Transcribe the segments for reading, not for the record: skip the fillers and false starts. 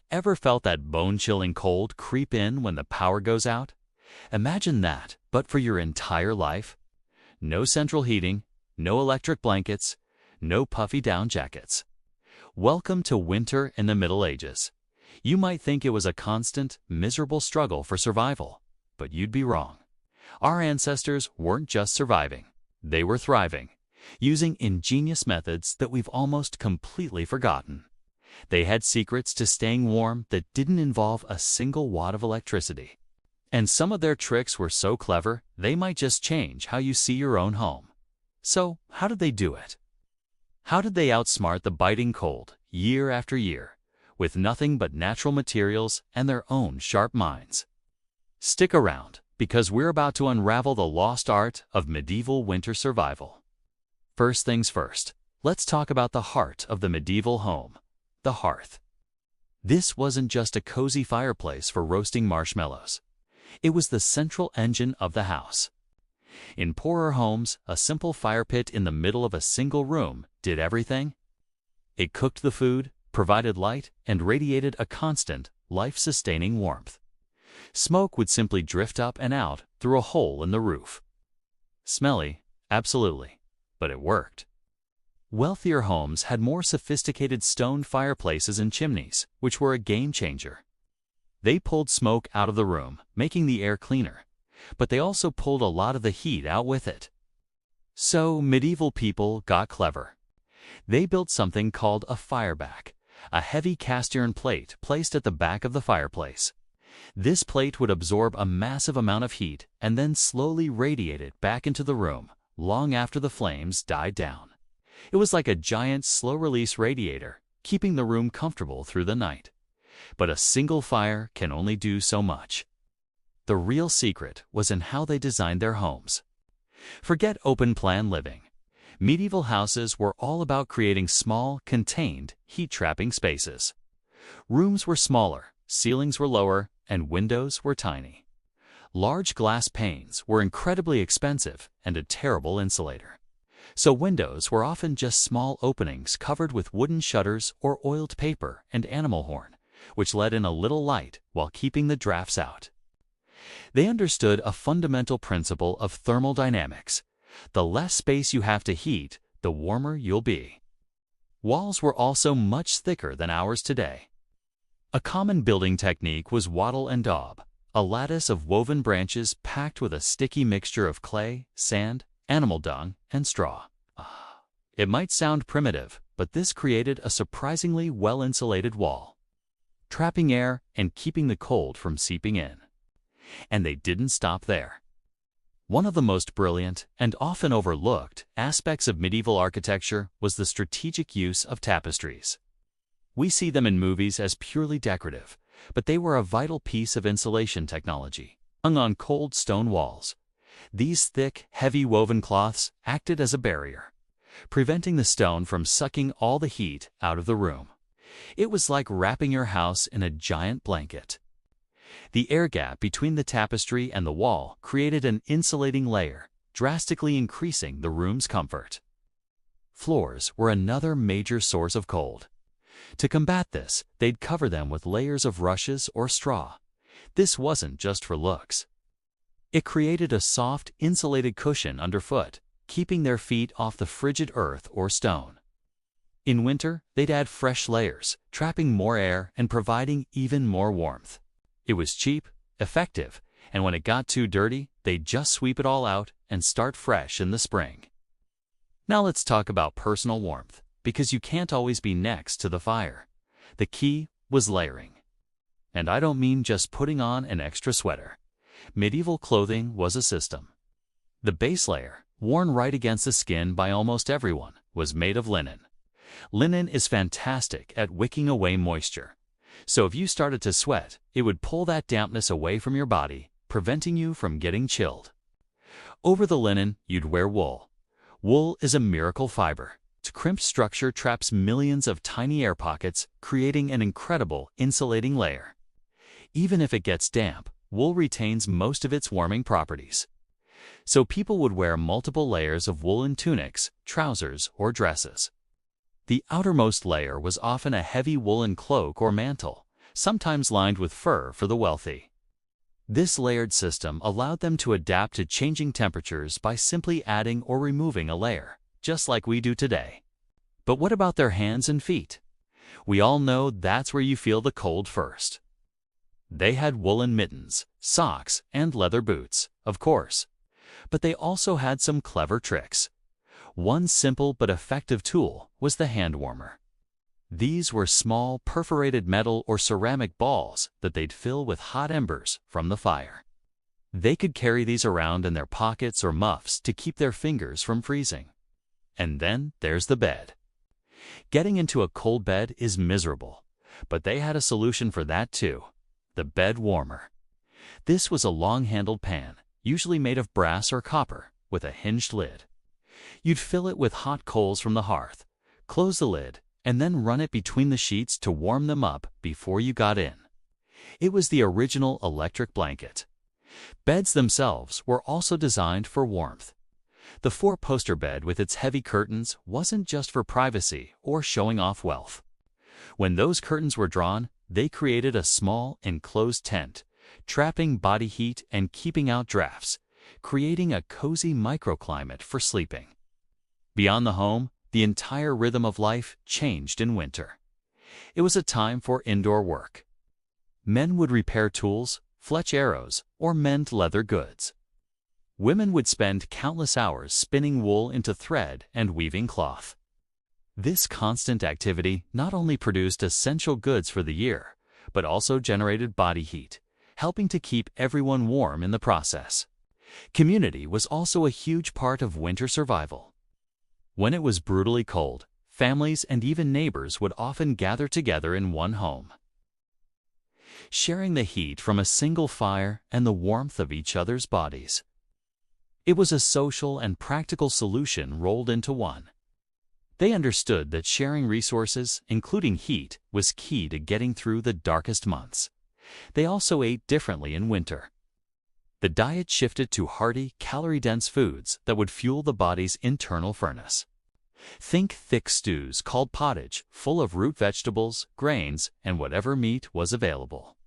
Ever felt that bone-chilling cold creep in when the power goes out? Imagine that, but for your entire life. No central heating, no electric blankets, no puffy down jackets. Welcome to winter in the Middle Ages. You might think it was a constant, miserable struggle for survival, but you'd be wrong. Our ancestors weren't just surviving, they were thriving, using ingenious methods that we've almost completely forgotten. They had secrets to staying warm that didn't involve a single watt of electricity. And some of their tricks were so clever, they might just change how you see your own home. So, how did they do it? How did they outsmart the biting cold, year after year, with nothing but natural materials and their own sharp minds? Stick around, because we're about to unravel the lost art of medieval winter survival. First things first, let's talk about the heart of the medieval home, the hearth. This wasn't just a cozy fireplace for roasting marshmallows. It was the central engine of the house. In poorer homes, a simple fire pit in the middle of a single room did everything. It cooked the food, provided light, and radiated a constant, life-sustaining warmth. Smoke would simply drift up and out through a hole in the roof. Smelly, absolutely, but it worked. Wealthier homes had more sophisticated stone fireplaces and chimneys, which were a game changer. They pulled smoke out of the room, making the air cleaner, but they also pulled a lot of the heat out with it. So medieval people got clever. They built something called a fireback, a heavy cast-iron plate placed at the back of the fireplace. This plate would absorb a massive amount of heat and then slowly radiate it back into the room long after the flames died down. It was like a giant slow-release radiator, keeping the room comfortable through the night. But a single fire can only do so much. The real secret was in how they designed their homes. Forget open-plan living. Medieval houses were all about creating small, contained, heat-trapping spaces. Rooms were smaller, ceilings were lower, and windows were tiny. Large glass panes were incredibly expensive and a terrible insulator. So windows were often just small openings covered with wooden shutters or oiled paper and animal horn, which let in a little light while keeping the drafts out. They understood a fundamental principle of thermodynamics. The less space you have to heat, the warmer you'll be. Walls were also much thicker than ours today. A common building technique was wattle and daub, a lattice of woven branches packed with a sticky mixture of clay, sand, animal dung, and straw. It might sound primitive, but this created a surprisingly well-insulated wall, trapping air and keeping the cold from seeping in. And they didn't stop there. One of the most brilliant and often overlooked aspects of medieval architecture was the strategic use of tapestries. We see them in movies as purely decorative, but they were a vital piece of insulation technology, hung on cold stone walls. These thick, heavy woven cloths acted as a barrier, preventing the stone from sucking all the heat out of the room. It was like wrapping your house in a giant blanket. The air gap between the tapestry and the wall created an insulating layer, drastically increasing the room's comfort. Floors were another major source of cold. To combat this, they'd cover them with layers of rushes or straw. This wasn't just for looks. It created a soft, insulated cushion underfoot, keeping their feet off the frigid earth or stone. In winter, they'd add fresh layers, trapping more air and providing even more warmth. It was cheap, effective, and when it got too dirty, they'd just sweep it all out and start fresh in the spring. Now let's talk about personal warmth, because you can't always be next to the fire. The key was layering. And I don't mean just putting on an extra sweater. Medieval clothing was a system. The base layer, worn right against the skin by almost everyone, was made of linen. Linen is fantastic at wicking away moisture. So if you started to sweat, it would pull that dampness away from your body, preventing you from getting chilled. Over the linen, you'd wear wool. Wool is a miracle fiber. Its crimped structure traps millions of tiny air pockets, creating an incredible insulating layer. Even if it gets damp, wool retains most of its warming properties. So people would wear multiple layers of woolen tunics, trousers, or dresses. The outermost layer was often a heavy woolen cloak or mantle, sometimes lined with fur for the wealthy. This layered system allowed them to adapt to changing temperatures by simply adding or removing a layer, just like we do today. But what about their hands and feet? We all know that's where you feel the cold first. They had woolen mittens, socks, and leather boots, of course. But they also had some clever tricks. One simple but effective tool was the hand warmer. These were small, perforated metal or ceramic balls that they'd fill with hot embers from the fire. They could carry these around in their pockets or muffs to keep their fingers from freezing. And then there's the bed. Getting into a cold bed is miserable, but they had a solution for that too: the bed warmer. This was a long-handled pan, usually made of brass or copper, with a hinged lid. You'd fill it with hot coals from the hearth, close the lid, and then run it between the sheets to warm them up before you got in. It was the original electric blanket. Beds themselves were also designed for warmth. The four-poster bed with its heavy curtains wasn't just for privacy or showing off wealth. When those curtains were drawn, they created a small, enclosed tent, trapping body heat and keeping out drafts, creating a cozy microclimate for sleeping. Beyond the home, the entire rhythm of life changed in winter. It was a time for indoor work. Men would repair tools, fletch arrows, or mend leather goods. Women would spend countless hours spinning wool into thread and weaving cloth. This constant activity not only produced essential goods for the year, but also generated body heat, helping to keep everyone warm in the process. Community was also a huge part of winter survival. When it was brutally cold, families and even neighbors would often gather together in one home, sharing the heat from a single fire and the warmth of each other's bodies. It was a social and practical solution rolled into one. They understood that sharing resources, including heat, was key to getting through the darkest months. They also ate differently in winter. The diet shifted to hearty, calorie-dense foods that would fuel the body's internal furnace. Think thick stews called pottage, full of root vegetables, grains, and whatever meat was available.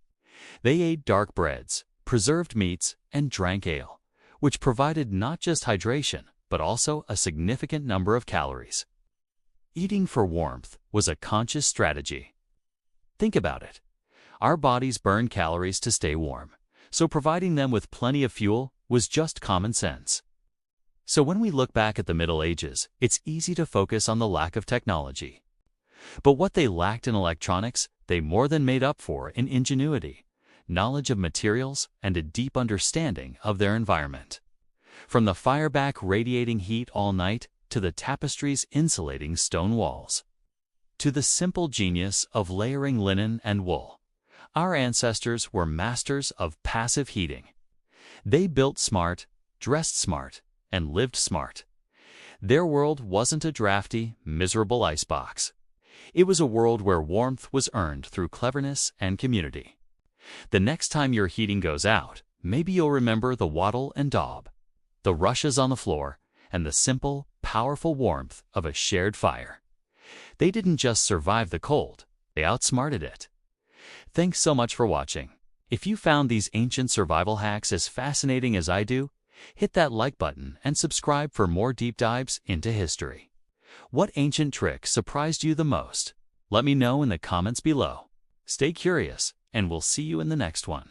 They ate dark breads, preserved meats, and drank ale, which provided not just hydration, but also a significant number of calories. Eating for warmth was a conscious strategy. Think about it. Our bodies burn calories to stay warm, so providing them with plenty of fuel was just common sense. So when we look back at the Middle Ages, it's easy to focus on the lack of technology. But what they lacked in electronics, they more than made up for in ingenuity, knowledge of materials, and a deep understanding of their environment. From the fireback radiating heat all night to the tapestries insulating stone walls, to the simple genius of layering linen and wool, our ancestors were masters of passive heating. They built smart, dressed smart, and lived smart. Their world wasn't a drafty, miserable icebox. It was a world where warmth was earned through cleverness and community. The next time your heating goes out, maybe you'll remember the wattle and daub, the rushes on the floor, and the simple, powerful warmth of a shared fire. They didn't just survive the cold, they outsmarted it. Thanks so much for watching. If you found these ancient survival hacks as fascinating as I do, hit that like button and subscribe for more deep dives into history. What ancient trick surprised you the most? Let me know in the comments below. Stay curious, and we'll see you in the next one.